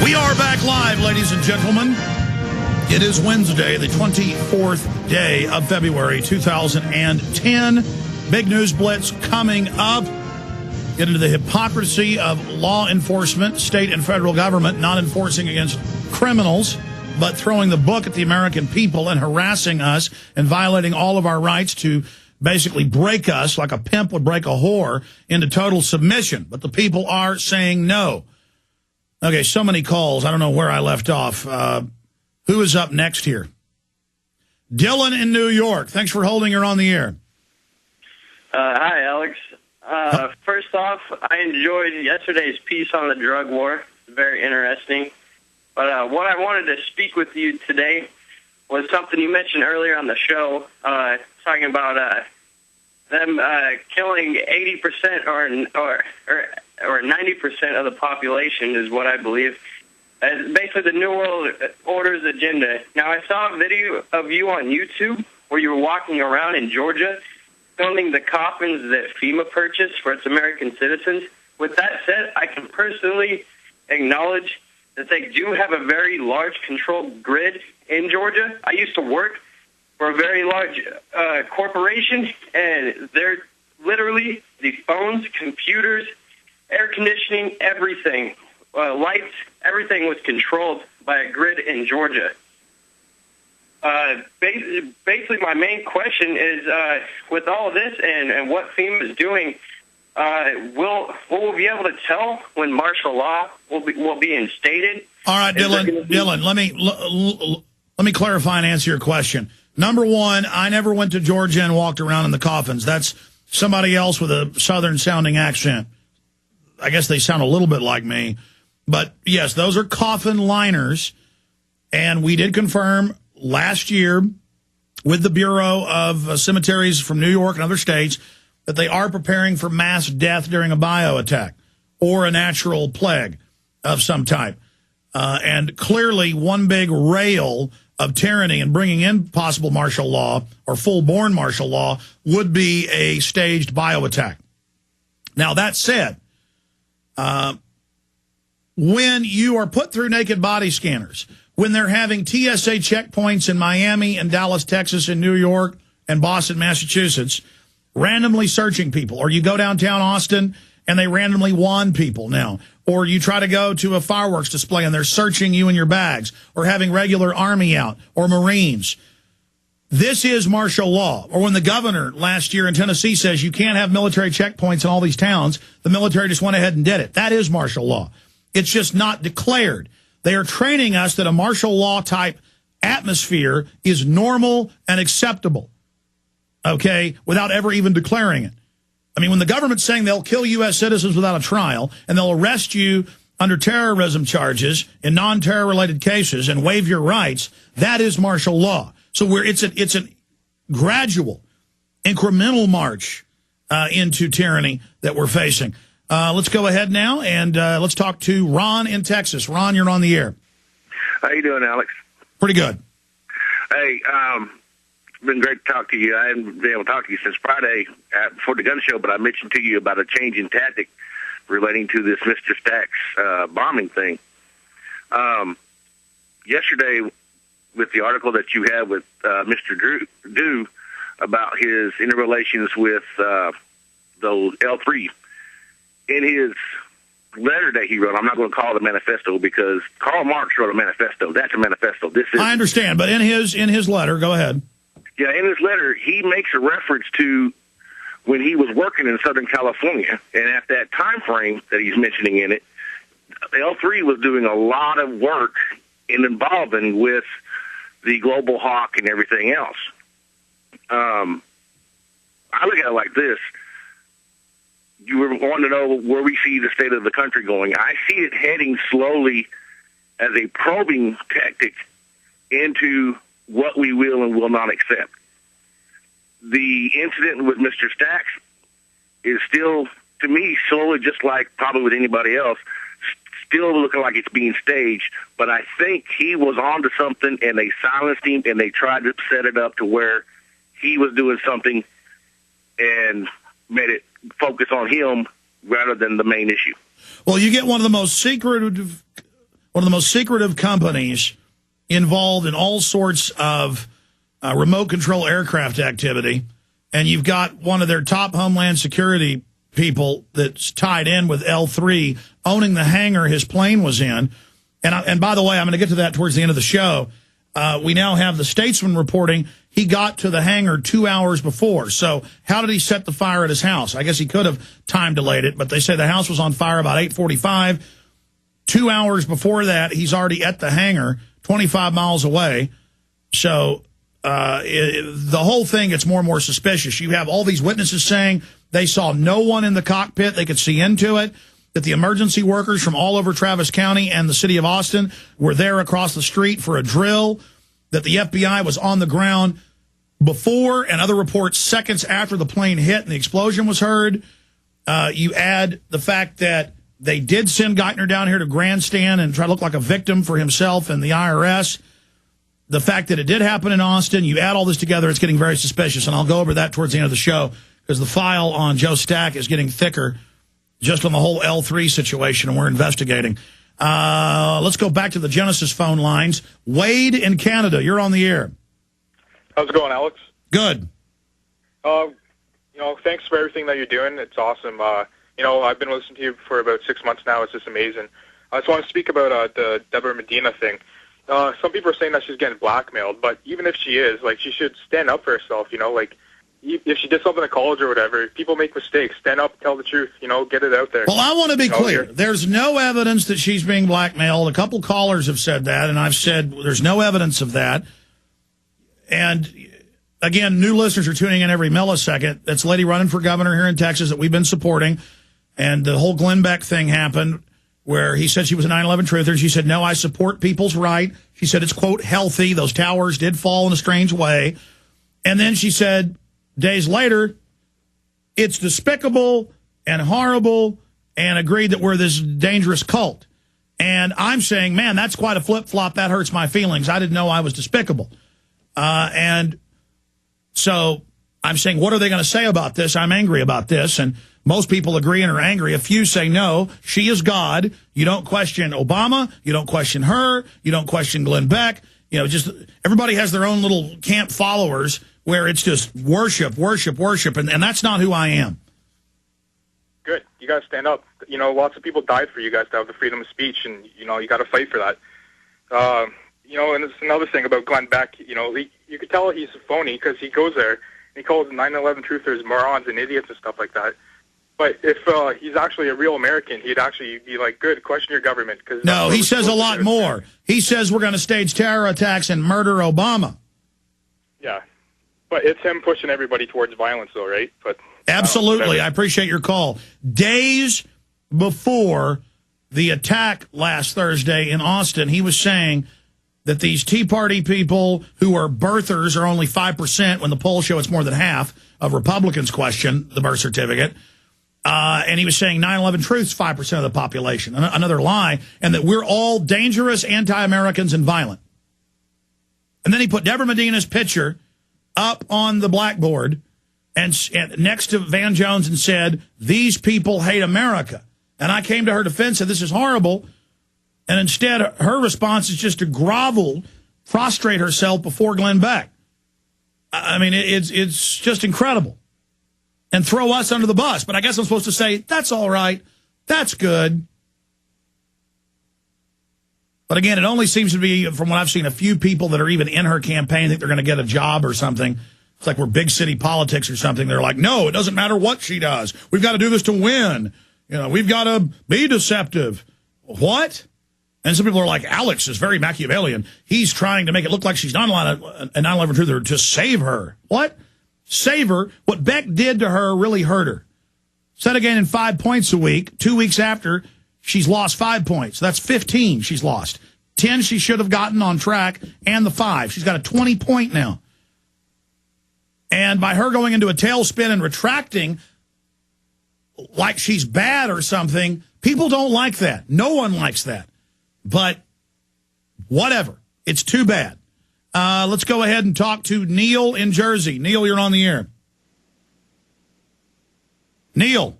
We are back live, ladies and gentlemen. It is Wednesday, the 24th day of February, 2010. Big news blitz coming up. Get into the hypocrisy of law enforcement, state and federal government, not enforcing against criminals, but throwing the book at the American people and harassing us and violating all of our rights to basically break us like a pimp would break a whore into total submission. But the people are saying no. Okay, so many calls. I don't know where I left off. Who is up next here? Dylan in New York. Thanks for holding her on the air. Hi, Alex. First off, I enjoyed yesterday's piece on the drug war. Very interesting. But what I wanted to speak with you today was something you mentioned earlier on the show, talking about them killing 80% or 90% of the population is what I believe. Basically, the New World Order's agenda. Now, I saw a video of you on YouTube where you were walking around in Georgia filming the coffins that FEMA purchased for its American citizens. With that said, I can personally acknowledge that they do have a very large controlled grid in Georgia. I used to work for a very large corporation, and they're literally the phones, computers, air conditioning, everything, lights, everything was controlled by a grid in Georgia. Basically, my main question is, with all of this and what FEMA is doing, will we be able to tell when martial law will be instated? All right, Dylan, let me clarify and answer your question. Number one, I never went to Georgia and walked around in the coffins. That's somebody else with a southern-sounding accent. I guess they sound a little bit like me. But, yes, those are coffin liners. And we did confirm last year with the Bureau of Cemeteries from New York and other states that they are preparing for mass death during a bio attack or a natural plague of some type. And clearly one big rail of tyranny and bringing in possible martial law or full-born martial law would be a staged bio attack. Now, that said, when you are put through naked body scanners, when they're having TSA checkpoints in Miami and Dallas, Texas, and New York and Boston, Massachusetts, randomly searching people, or you go downtown Austin and they randomly wand people now, or you try to go to a fireworks display and they're searching you and your bags, or having regular Army out, or Marines. This is martial law. Or when the governor last year in Tennessee says you can't have military checkpoints in all these towns, the military just went ahead and did it. That is martial law. It's just not declared. They are training us that a martial law type atmosphere is normal and acceptable, okay, without ever even declaring it. I mean, when the government's saying they'll kill U.S. citizens without a trial and they'll arrest you under terrorism charges in non-terror related cases and waive your rights, that is martial law. So it's a gradual, incremental march into tyranny that we're facing. Let's go ahead now and let's talk to Ron in Texas. Ron, you're on the air. How you doing, Alex? Pretty good. Hey, it's been great to talk to you. I haven't been able to talk to you since Friday before the gun show, but I mentioned to you about a change in tactic relating to this Mr. Stacks bombing thing. Yesterday, with the article that you had with Mr. Dew about his interrelations with those L3, in his letter that he wrote, I'm not going to call it a manifesto because Karl Marx wrote a manifesto. That's a manifesto. This is. I understand, but in his letter, go ahead. Yeah, in his letter, he makes a reference to when he was working in Southern California, and at that time frame that he's mentioning in it, L3 was doing a lot of work in involving with the Global Hawk and everything else. I look at it like this. You were wanting to know where we see the state of the country going. I see it heading slowly as a probing tactic into what we will and will not accept. The incident with Mr. Stacks is still, to me, slowly, just like probably with anybody else, still looking like it's being staged. But I think he was onto something, and they silenced him, and they tried to set it up to where he was doing something and made it focus on him rather than the main issue. Well, you get one of the most secretive one of the most secretive companies involved in all sorts of remote control aircraft activity. And you've got one of their top Homeland Security people that's tied in with L3 owning the hangar his plane was in. And by the way, I'm going to get to that towards the end of the show. We now have the Statesman reporting he got to the hangar 2 hours before. So how did he set the fire at his house? I guess he could have time delayed it, but they say the house was on fire about 8:45. 2 hours before that, he's already at the hangar 25 miles away. So the whole thing gets more and more suspicious. You have all these witnesses saying they saw no one in the cockpit. They could see into it. That the emergency workers from all over Travis County and the city of Austin were there across the street for a drill, that the FBI was on the ground before and other reports seconds after the plane hit and the explosion was heard. You add the fact that they did send Geithner down here to grandstand and try to look like a victim for himself and the IRS. The fact that it did happen in Austin, you add all this together, it's getting very suspicious, and I'll go over that towards the end of the show because the file on Joe Stack is getting thicker just on the whole L3 situation, and we're investigating. Let's go back to the Genesis phone lines. Wade in Canada, you're on the air. How's it going, Alex? Good. Thanks for everything that you're doing. It's awesome. I've been listening to you for about 6 months now. It's just amazing. I just want to speak about the Debra Medina thing. Some people are saying that she's getting blackmailed, but even if she is, she should stand up for herself, if she did something in college or whatever, people make mistakes. Stand up, tell the truth, get it out there. Well, I want to be clear. There's no evidence that she's being blackmailed. A couple callers have said that, and I've said there's no evidence of that. And, again, new listeners are tuning in every millisecond. That's a lady running for governor here in Texas that we've been supporting. And the whole Glenn Beck thing happened where he said she was a 9/11 truther. She said, no, I support people's right. She said it's, quote, healthy. Those towers did fall in a strange way. And then she said, days later, it's despicable and horrible and agreed that we're this dangerous cult. And I'm saying, man, that's quite a flip-flop. That hurts my feelings. I didn't know I was despicable. And so I'm saying, what are they going to say about this? I'm angry about this. And most people agree and are angry. A few say, no, she is God. You don't question Obama. You don't question her. You don't question Glenn Beck. Just everybody has their own little camp followers where it's just worship, worship, worship. And that's not who I am. Good. You got to stand up. Lots of people died for you guys to have the freedom of speech, and, you got to fight for that. And it's another thing about Glenn Beck. You could tell he's a phony because he goes there and he calls 9/11 truthers morons and idiots and stuff like that. But if he's actually a real American, he'd actually be like, good, question your government. No, he says a lot more. He says we're going to stage terror attacks and murder Obama. Yeah. But it's him pushing everybody towards violence, though, right? But absolutely. I appreciate your call. Days before the attack last Thursday in Austin, he was saying that these Tea Party people who are birthers are only 5% when the polls show it's more than half of Republicans question the birth certificate. And he was saying 9/11 truth's 5% of the population. Another lie. And that we're all dangerous anti-Americans and violent. And then he put Debra Medina's picture up on the blackboard and next to Van Jones and said, these people hate America. And I came to her defense and said, this is horrible. And instead, her response is just to grovel, prostrate herself before Glenn Beck. I mean, it's just incredible. And throw us under the bus. But I guess I'm supposed to say, that's all right. That's good. But again, it only seems to be, from what I've seen, a few people that are even in her campaign think they're going to get a job or something. It's like we're big city politics or something. They're like, no, it doesn't matter what she does. We've got to do this to win. We've got to be deceptive. What? And some people are like, Alex is very Machiavellian. He's trying to make it look like she's not a 9/11 truther to save her. What? Save her? What Beck did to her really hurt her. Instead of gaining 5 points a week, 2 weeks after, she's lost 5 points. That's 15 she's lost. 10 she should have gotten on track, and the 5. She's got a 20-point now. And by her going into a tailspin and retracting like she's bad or something, people don't like that. No one likes that. But whatever. It's too bad. Let's go ahead and talk to Neil in Jersey. Neil, you're on the air. Neil.